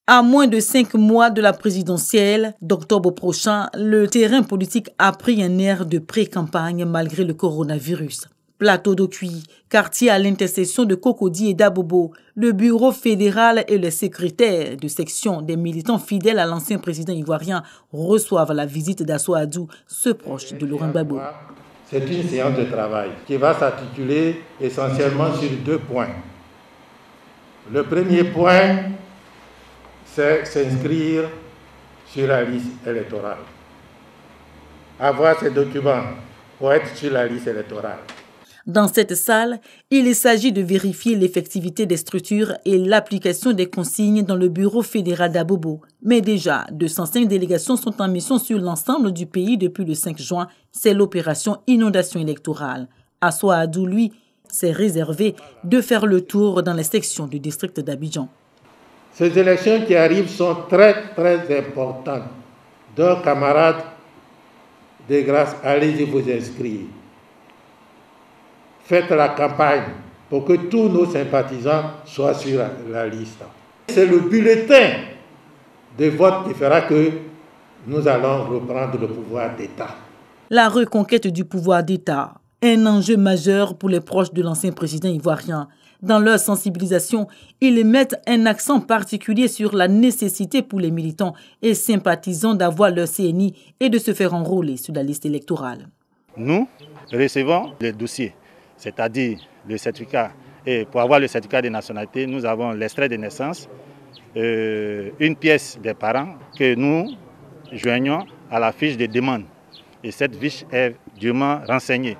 À moins de 5 mois de la présidentielle d'octobre prochain, le terrain politique a pris un air de pré-campagne malgré le coronavirus. Plateau d'Okuyi, quartier à l'intersection de Cocody et d'Abobo, le bureau fédéral et le secrétaire de section des militants fidèles à l'ancien président ivoirien reçoivent la visite d'Assoadou, ce proche de Laurent Gbagbo. C'est une séance de travail qui va s'articuler essentiellement sur 2 points. Le premier point, c'est s'inscrire sur la liste électorale. Avoir ces documents pour être sur la liste électorale. Dans cette salle, il s'agit de vérifier l'effectivité des structures et l'application des consignes dans le bureau fédéral d'Abobo. Mais déjà, 205 délégations sont en mission sur l'ensemble du pays depuis le 5 juin. C'est l'opération inondation électorale. Assoadou, lui, s'est réservé de faire le tour dans les sections du district d'Abidjan. Ces élections qui arrivent sont très, très importantes. Donc, camarades, de grâce, allez-y vous inscrire. Faites la campagne pour que tous nos sympathisants soient sur la liste. C'est le bulletin de vote qui fera que nous allons reprendre le pouvoir d'État. La reconquête du pouvoir d'État, un enjeu majeur pour les proches de l'ancien président ivoirien. Dans leur sensibilisation, ils mettent un accent particulier sur la nécessité pour les militants et sympathisants d'avoir leur CNI et de se faire enrôler sur la liste électorale. Nous recevons les dossiers, c'est-à-dire le certificat. Et pour avoir le certificat de nationalité, nous avons l'extrait de naissance, une pièce des parents que nous joignons à la fiche de demande. Et cette fiche est dûment renseignée.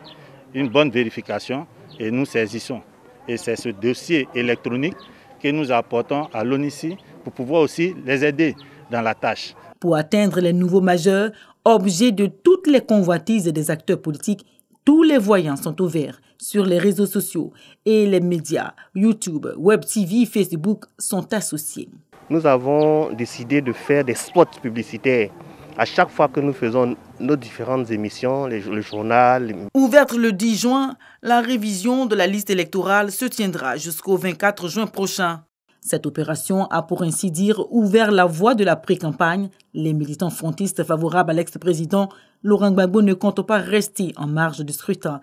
Une bonne vérification et nous saisissons. Et c'est ce dossier électronique que nous apportons à l'ONICI pour pouvoir aussi les aider dans la tâche. Pour atteindre les nouveaux majeurs, objet de toutes les convoitises des acteurs politiques, tous les voyants sont ouverts sur les réseaux sociaux et les médias. YouTube, Web TV, Facebook sont associés. Nous avons décidé de faire des spots publicitaires à chaque fois que nous faisons nos différentes émissions, le journal. Ouverte le 10 juin, la révision de la liste électorale se tiendra jusqu'au 24 juin prochain. Cette opération a pour ainsi dire ouvert la voie de la pré-campagne. Les militants frontistes favorables à l'ex-président Laurent Gbagbo ne comptent pas rester en marge du scrutin.